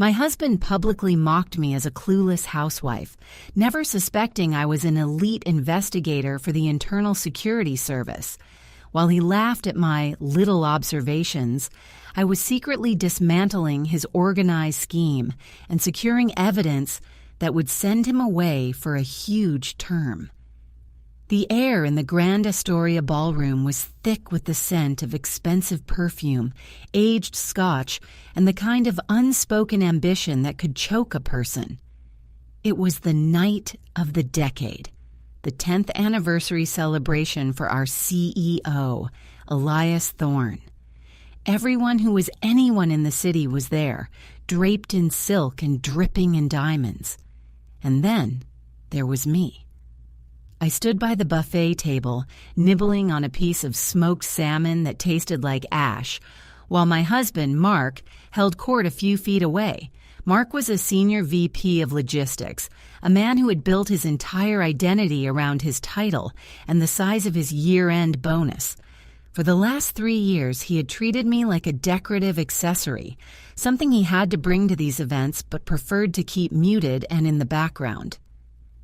My husband publicly mocked me as a clueless housewife, never suspecting I was an elite investigator for the Internal Security Service. While he laughed at my little observations, I was secretly dismantling his organized scheme and securing evidence that would send him away for a huge term. The air in the Grand Astoria ballroom was thick with the scent of expensive perfume, aged scotch, and the kind of unspoken ambition that could choke a person. It was the night of the decade, the 10th anniversary celebration for our CEO, Elias Thorne. Everyone who was anyone in the city was there, draped in silk and dripping in diamonds. And then there was me. I stood by the buffet table, nibbling on a piece of smoked salmon that tasted like ash, while my husband, Mark, held court a few feet away. Mark was a senior VP of logistics, a man who had built his entire identity around his title and the size of his year-end bonus. For the last 3 years, he had treated me like a decorative accessory, something he had to bring to these events but preferred to keep muted and in the background.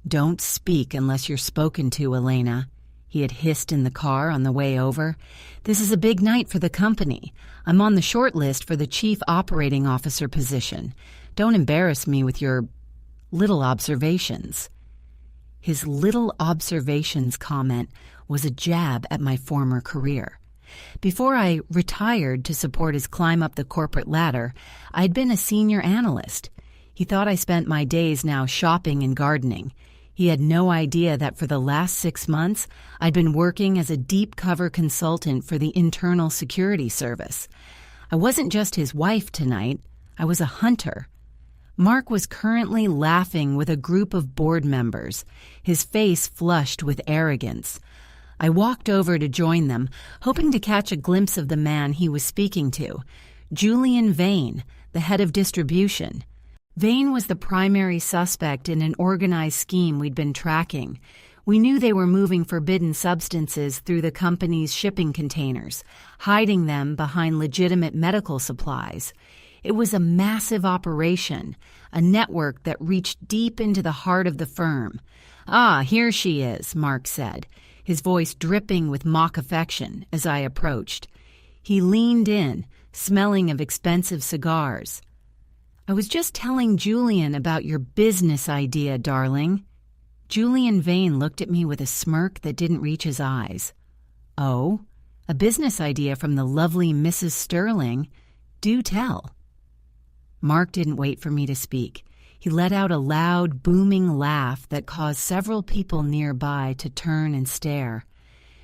"Don't speak unless you're spoken to, Elena," he had hissed in the car on the way over. "This is a big night for the company. I'm on the short list for the Chief Operating Officer position. Don't embarrass me with your little observations." His little observations comment was a jab at my former career. Before I retired to support his climb up the corporate ladder, I'd been a senior analyst. He thought I spent my days now shopping and gardening. He had no idea that for the last 6 months, I'd been working as a deep cover consultant for the Internal Security Service. I wasn't just his wife tonight, I was a hunter. Mark was currently laughing with a group of board members, his face flushed with arrogance. I walked over to join them, hoping to catch a glimpse of the man he was speaking to, Julian Vane, the head of distribution. Vane was the primary suspect in an organized scheme we'd been tracking. We knew they were moving forbidden substances through the company's shipping containers, hiding them behind legitimate medical supplies. It was a massive operation, a network that reached deep into the heart of the firm. "Ah, here she is," Mark said, his voice dripping with mock affection as I approached. He leaned in, smelling of expensive cigars. "I was just telling Julian about your business idea, darling." Julian Vane looked at me with a smirk that didn't reach his eyes. "Oh, a business idea from the lovely Mrs. Sterling. Do tell." Mark didn't wait for me to speak. He let out a loud, booming laugh that caused several people nearby to turn and stare.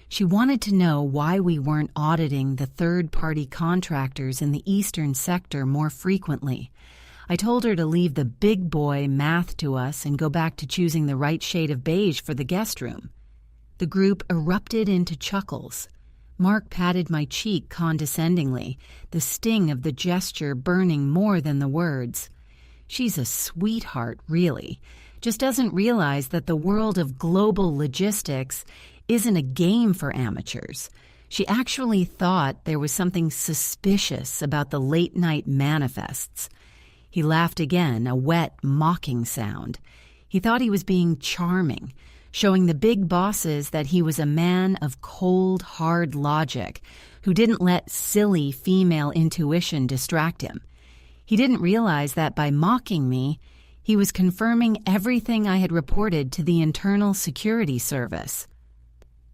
She wanted to know why we weren't auditing the third-party contractors in the eastern sector more frequently. I told her to leave the big boy math to us and go back to choosing the right shade of beige for the guest room. The group erupted into chuckles. Mark patted my cheek condescendingly, the sting of the gesture burning more than the words. She's a sweetheart, really. Just doesn't realize that the world of global logistics isn't a game for amateurs. She actually thought there was something suspicious about the late-night manifests. He laughed again, a wet, mocking sound. He thought he was being charming, showing the big bosses that he was a man of cold, hard logic who didn't let silly female intuition distract him. He didn't realize that by mocking me, he was confirming everything I had reported to the Internal Security Service.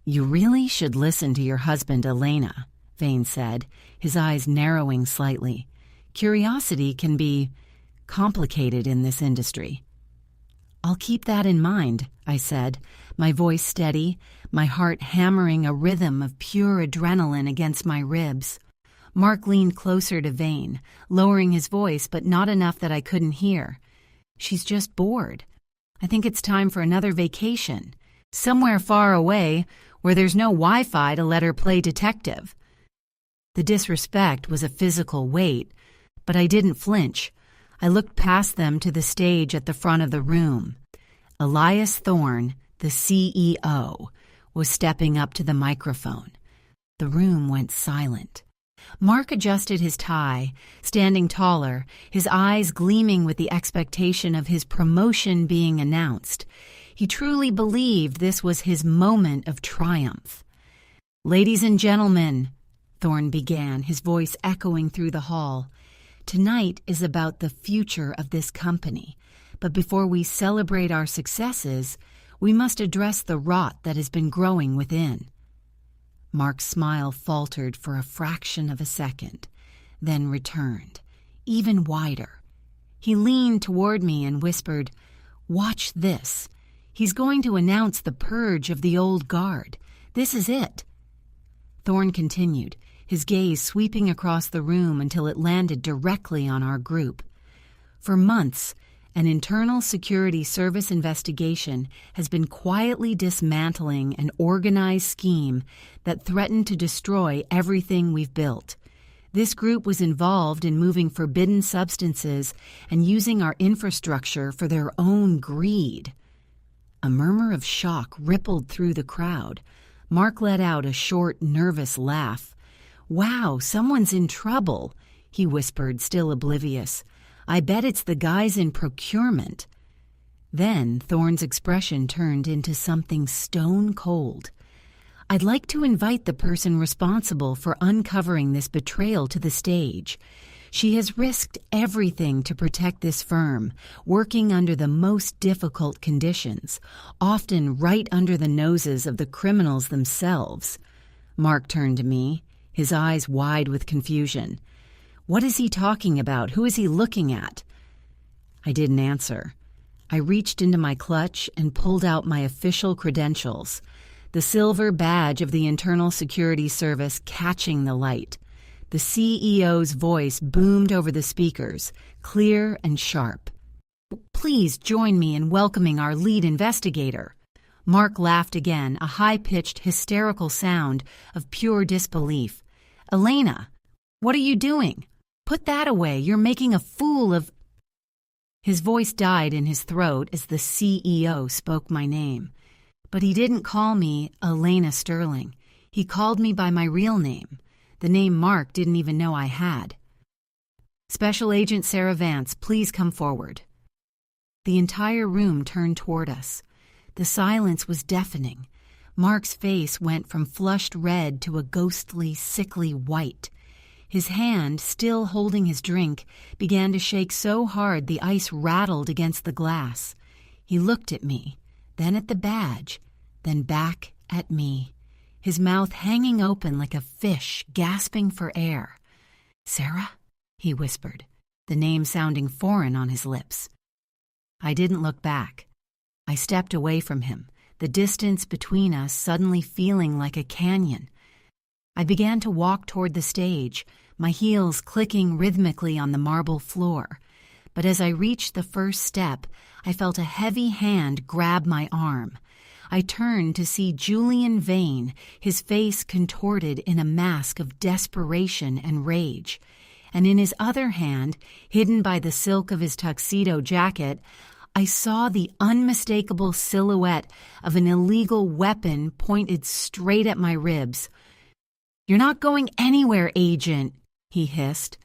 "You really should listen to your husband, Elena," Vane said, his eyes narrowing slightly. "Curiosity can be complicated in this industry." "I'll keep that in mind," I said, my voice steady, my heart hammering a rhythm of pure adrenaline against my ribs. Mark leaned closer to Vane, lowering his voice but not enough that I couldn't hear. "She's just bored. I think it's time for another vacation, somewhere far away where there's no Wi-Fi to let her play detective." The disrespect was a physical weight, but I didn't flinch. I looked past them to the stage at the front of the room. Elias Thorne, the CEO, was stepping up to the microphone. The room went silent. Mark adjusted his tie, standing taller, his eyes gleaming with the expectation of his promotion being announced. He truly believed this was his moment of triumph. "Ladies and gentlemen," Thorne began, his voice echoing through the hall, "tonight is about the future of this company. But before we celebrate our successes, we must address the rot that has been growing within." Mark's smile faltered for a fraction of a second, then returned, even wider. He leaned toward me and whispered, "Watch this. He's going to announce the purge of the old guard. This is it." Thorne continued, his gaze sweeping across the room until it landed directly on our group. "For months, an internal security service investigation has been quietly dismantling an organized scheme that threatened to destroy everything we've built. This group was involved in moving forbidden substances and using our infrastructure for their own greed." A murmur of shock rippled through the crowd. Mark let out a short, nervous laugh. "Wow, someone's in trouble," he whispered, still oblivious. "I bet it's the guys in procurement." Then Thorne's expression turned into something stone cold. "I'd like to invite the person responsible for uncovering this betrayal to the stage. She has risked everything to protect this firm, working under the most difficult conditions, often right under the noses of the criminals themselves." Mark turned to me, his eyes wide with confusion. "What is he talking about? Who is he looking at?" I didn't answer. I reached into my clutch and pulled out my official credentials, the silver badge of the Internal Security Service catching the light. The CEO's voice boomed over the speakers, clear and sharp. "Please join me in welcoming our lead investigator." Mark laughed again, a high-pitched, hysterical sound of pure disbelief. "Elena, what are you doing? Put that away. You're making a fool of—" His voice died in his throat as the CEO spoke my name. But he didn't call me Elena Sterling. He called me by my real name, the name Mark didn't even know I had. "Special Agent Sarah Vance, please come forward." The entire room turned toward us. The silence was deafening. Mark's face went from flushed red to a ghostly, sickly white. His hand, still holding his drink, began to shake so hard the ice rattled against the glass. He looked at me, then at the badge, then back at me, his mouth hanging open like a fish gasping for air. "Sarah?" he whispered, the name sounding foreign on his lips. I didn't look back. I stepped away from him, the distance between us suddenly feeling like a canyon. I began to walk toward the stage, my heels clicking rhythmically on the marble floor. But as I reached the first step, I felt a heavy hand grab my arm. I turned to see Julian Vane, his face contorted in a mask of desperation and rage. And in his other hand, hidden by the silk of his tuxedo jacket, I saw the unmistakable silhouette of an illegal weapon pointed straight at my ribs. "You're not going anywhere, Agent," he hissed.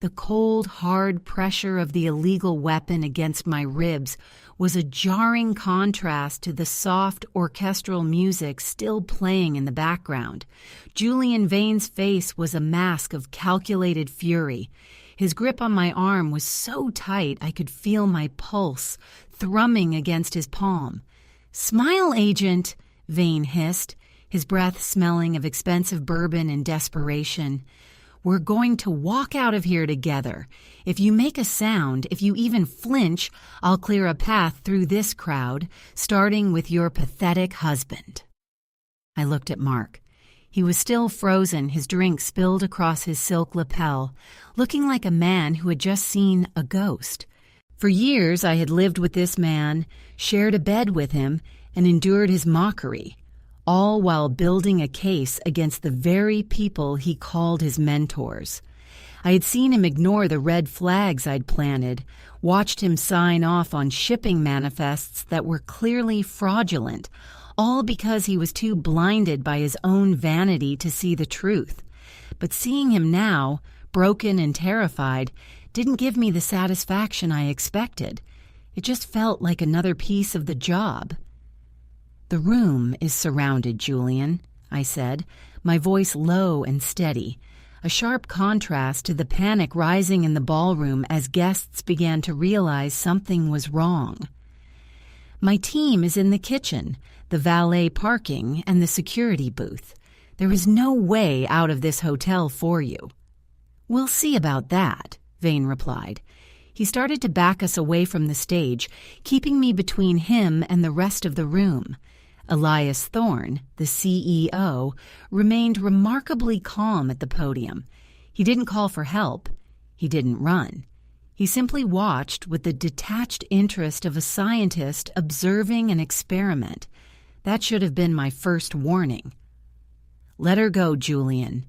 The cold, hard pressure of the illegal weapon against my ribs was a jarring contrast to the soft orchestral music still playing in the background. Julian Vane's face was a mask of calculated fury. His grip on my arm was so tight I could feel my pulse thrumming against his palm. "Smile, Agent," Vane hissed, his breath smelling of expensive bourbon and desperation. "We're going to walk out of here together. If you make a sound, if you even flinch, I'll clear a path through this crowd, starting with your pathetic husband." I looked at Mark. He was still frozen, his drink spilled across his silk lapel, looking like a man who had just seen a ghost. For years I had lived with this man, shared a bed with him, and endured his mockery, all while building a case against the very people he called his mentors. I had seen him ignore the red flags I'd planted, watched him sign off on shipping manifests that were clearly fraudulent, all because he was too blinded by his own vanity to see the truth. But seeing him now, broken and terrified, didn't give me the satisfaction I expected. It just felt like another piece of the job. "The room is surrounded, Julian," I said, my voice low and steady, a sharp contrast to the panic rising in the ballroom as guests began to realize something was wrong. "My team is in the kitchen, the valet parking, and the security booth. There is no way out of this hotel for you." "We'll see about that," Vane replied. He started to back us away from the stage, keeping me between him and the rest of the room. Elias Thorne, the CEO, remained remarkably calm at the podium. He didn't call for help. He didn't run. He simply watched with the detached interest of a scientist observing an experiment. That should have been my first warning. "Let her go, Julian,"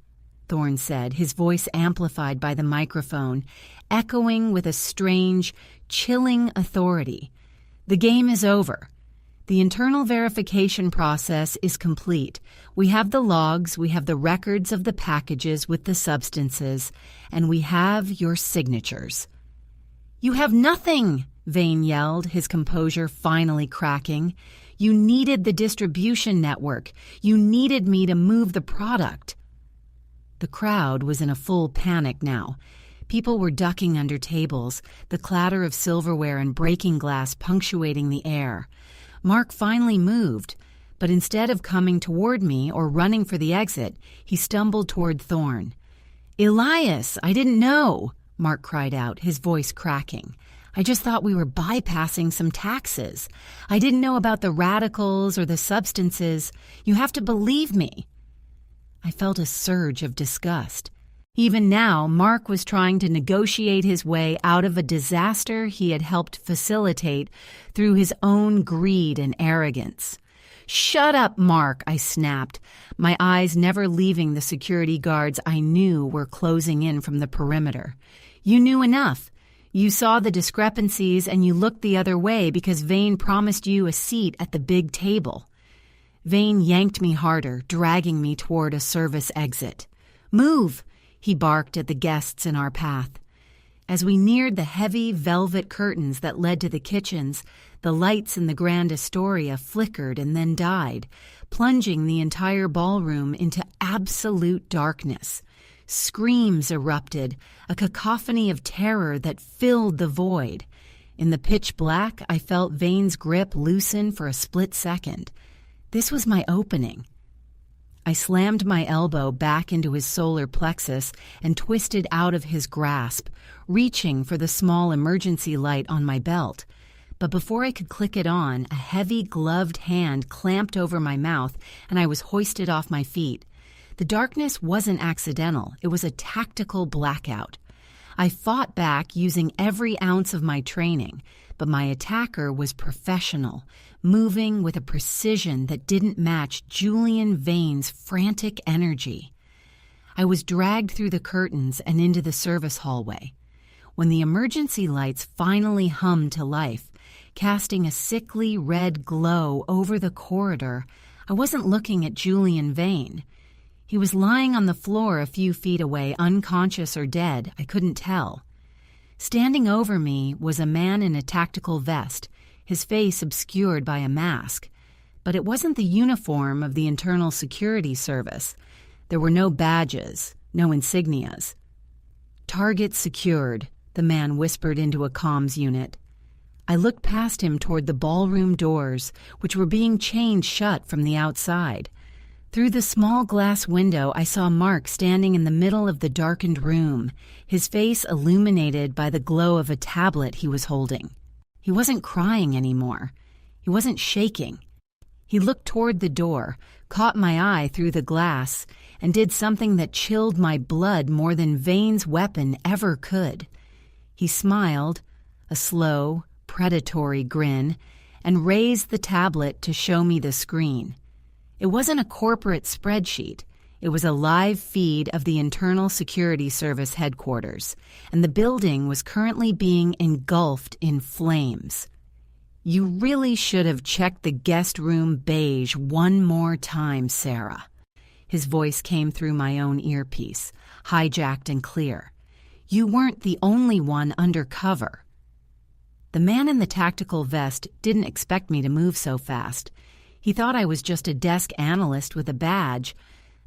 Thorne said, his voice amplified by the microphone, echoing with a strange, chilling authority. "The game is over. The internal verification process is complete. We have the logs, we have the records of the packages with the substances, and we have your signatures." "You have nothing!" Vane yelled, his composure finally cracking. "You needed the distribution network. You needed me to move the product." The crowd was in a full panic now. People were ducking under tables, the clatter of silverware and breaking glass punctuating the air. Mark finally moved, but instead of coming toward me or running for the exit, he stumbled toward Thorne. "Elias, I didn't know," Mark cried out, his voice cracking. "I just thought we were bypassing some taxes. I didn't know about the radicals or the substances. You have to believe me." I felt a surge of disgust. Even now, Mark was trying to negotiate his way out of a disaster he had helped facilitate through his own greed and arrogance. "Shut up, Mark," I snapped, my eyes never leaving the security guards I knew were closing in from the perimeter. "You knew enough. You saw the discrepancies and you looked the other way because Vane promised you a seat at the big table." Vane yanked me harder, dragging me toward a service exit. "Move!" he barked at the guests in our path. As we neared the heavy velvet curtains that led to the kitchens, the lights in the Grand Astoria flickered and then died, plunging the entire ballroom into absolute darkness. Screams erupted, a cacophony of terror that filled the void. In the pitch black, I felt Vane's grip loosen for a split second. This was my opening. I slammed my elbow back into his solar plexus and twisted out of his grasp, reaching for the small emergency light on my belt. But before I could click it on, a heavy gloved hand clamped over my mouth and I was hoisted off my feet. The darkness wasn't accidental, it was a tactical blackout. I fought back using every ounce of my training, but my attacker was professional, moving with a precision that didn't match Julian Vane's frantic energy. I was dragged through the curtains and into the service hallway. When the emergency lights finally hummed to life, casting a sickly red glow over the corridor, I wasn't looking at Julian Vane. He was lying on the floor a few feet away, unconscious or dead, I couldn't tell. Standing over me was a man in a tactical vest, his face obscured by a mask. But it wasn't the uniform of the Internal Security Service. There were no badges, no insignias. "Target secured," the man whispered into a comms unit. I looked past him toward the ballroom doors, which were being chained shut from the outside. Through the small glass window, I saw Mark standing in the middle of the darkened room, his face illuminated by the glow of a tablet he was holding. He wasn't crying anymore. He wasn't shaking. He looked toward the door, caught my eye through the glass, and did something that chilled my blood more than Vane's weapon ever could. He smiled, a slow, predatory grin, and raised the tablet to show me the screen. It wasn't a corporate spreadsheet. It was a live feed of the Internal Security Service headquarters, and the building was currently being engulfed in flames. "You really should have checked the guest room beige one more time, Sarah." His voice came through my own earpiece, hijacked and clear. "You weren't the only one undercover." The man in the tactical vest didn't expect me to move so fast. He thought I was just a desk analyst with a badge,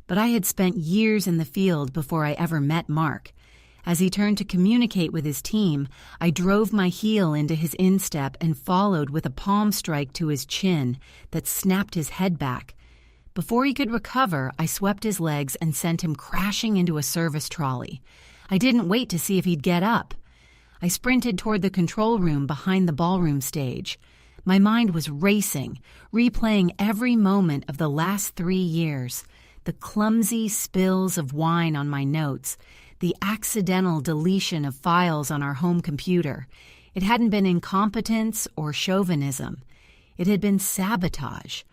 but I had spent years in the field before I ever met Mark. As he turned to communicate with his team, I drove my heel into his instep and followed with a palm strike to his chin that snapped his head back. Before he could recover, I swept his legs and sent him crashing into a service trolley. I didn't wait to see if he'd get up. I sprinted toward the control room behind the ballroom stage. My mind was racing, replaying every moment of the last 3 years, the clumsy spills of wine on my notes, the accidental deletion of files on our home computer. It hadn't been incompetence or chauvinism. It had been sabotage.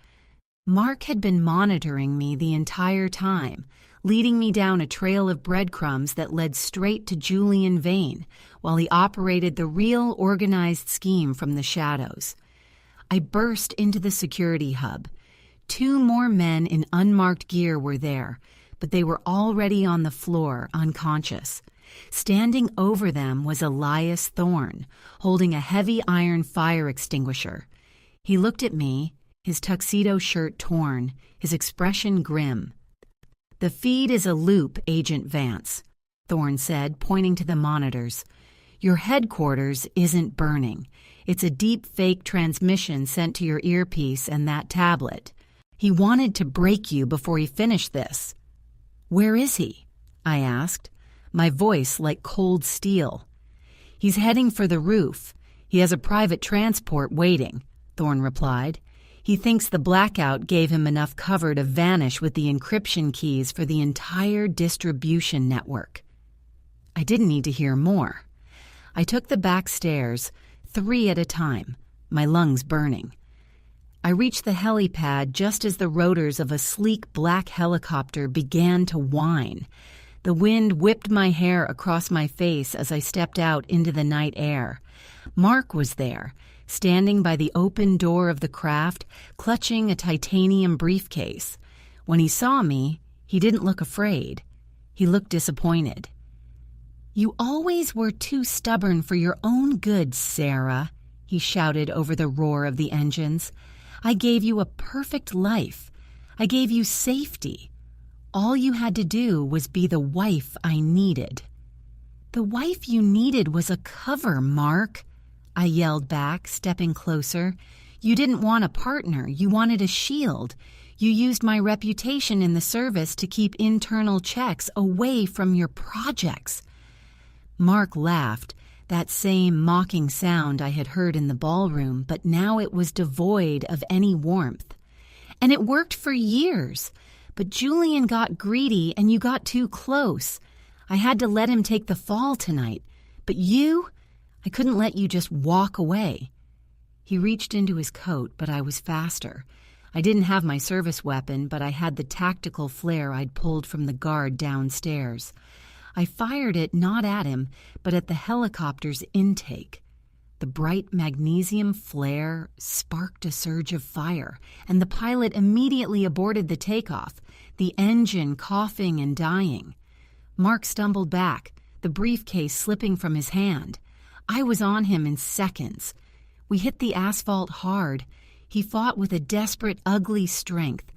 Mark had been monitoring me the entire time, leading me down a trail of breadcrumbs that led straight to Julian Vane, while he operated the real organized scheme from the shadows. I burst into the security hub. 2 more men in unmarked gear were there, but they were already on the floor, unconscious. Standing over them was Elias Thorne, holding a heavy iron fire extinguisher. He looked at me, his tuxedo shirt torn, his expression grim. "The feed is a loop, Agent Vance," Thorne said, pointing to the monitors. "Your headquarters isn't burning. It's a deep fake transmission sent to your earpiece and that tablet. He wanted to break you before he finished this." "Where is he?" I asked, my voice like cold steel. "He's heading for the roof. He has a private transport waiting," Thorne replied. "He thinks the blackout gave him enough cover to vanish with the encryption keys for the entire distribution network." I didn't need to hear more. I took the back stairs, 3 at a time, my lungs burning. I reached the helipad just as the rotors of a sleek black helicopter began to whine. The wind whipped my hair across my face as I stepped out into the night air. Mark was there, standing by the open door of the craft, clutching a titanium briefcase. When he saw me, he didn't look afraid. He looked disappointed. "You always were too stubborn for your own good, Sarah," he shouted over the roar of the engines. "I gave you a perfect life. I gave you safety. All you had to do was be the wife I needed." "The wife you needed was a cover, Mark," I yelled back, stepping closer. "You didn't want a partner. You wanted a shield. You used my reputation in the service to keep internal checks away from your projects." Mark laughed, that same mocking sound I had heard in the ballroom, but now it was devoid of any warmth. "And it worked for years. But Julian got greedy and you got too close. I had to let him take the fall tonight. But you? I couldn't let you just walk away." He reached into his coat, but I was faster. I didn't have my service weapon, but I had the tactical flare I'd pulled from the guard downstairs. I fired it not at him, but at the helicopter's intake. The bright magnesium flare sparked a surge of fire, and the pilot immediately aborted the takeoff, the engine coughing and dying. Mark stumbled back, the briefcase slipping from his hand. I was on him in seconds. We hit the asphalt hard. He fought with a desperate, ugly strength,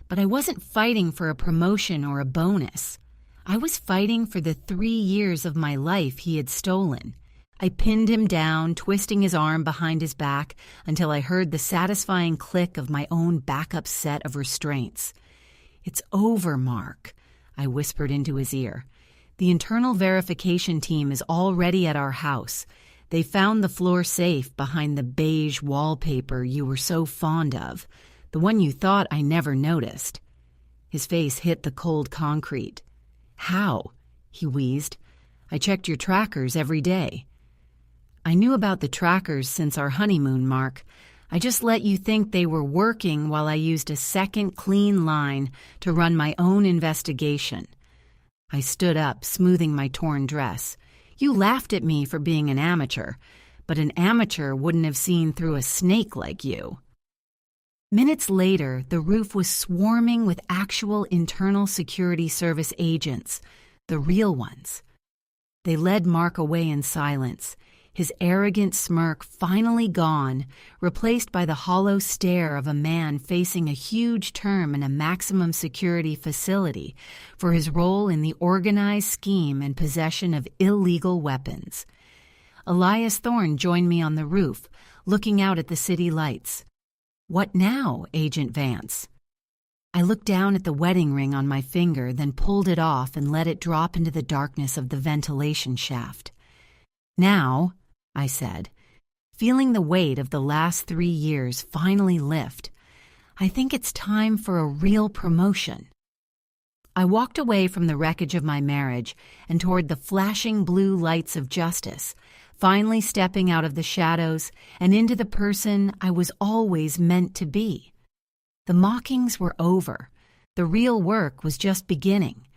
but I wasn't fighting for a promotion or a bonus. I was fighting for the 3 years of my life he had stolen. I pinned him down, twisting his arm behind his back until I heard the satisfying click of my own backup set of restraints. "It's over, Mark," I whispered into his ear. "The internal verification team is already at our house. They found the floor safe behind the beige wallpaper you were so fond of, the one you thought I never noticed." His face hit the cold concrete. "How?" he wheezed. "I checked your trackers every day." "I knew about the trackers since our honeymoon, Mark. I just let you think they were working while I used a second clean line to run my own investigation." I stood up, smoothing my torn dress. "You laughed at me for being an amateur, but an amateur wouldn't have seen through a snake like you." Minutes later, the roof was swarming with actual Internal Security Service agents, the real ones. They led Mark away in silence, his arrogant smirk finally gone, replaced by the hollow stare of a man facing a huge term in a maximum security facility for his role in the organized scheme and possession of illegal weapons. Elias Thorne joined me on the roof, looking out at the city lights. "What now, Agent Vance?" I looked down at the wedding ring on my finger, then pulled it off and let it drop into the darkness of the ventilation shaft. "Now," I said, feeling the weight of the last 3 years finally lift, "I think it's time for a real promotion." I walked away from the wreckage of my marriage and toward the flashing blue lights of justice, finally stepping out of the shadows and into the person I was always meant to be. The mockings were over. The real work was just beginning.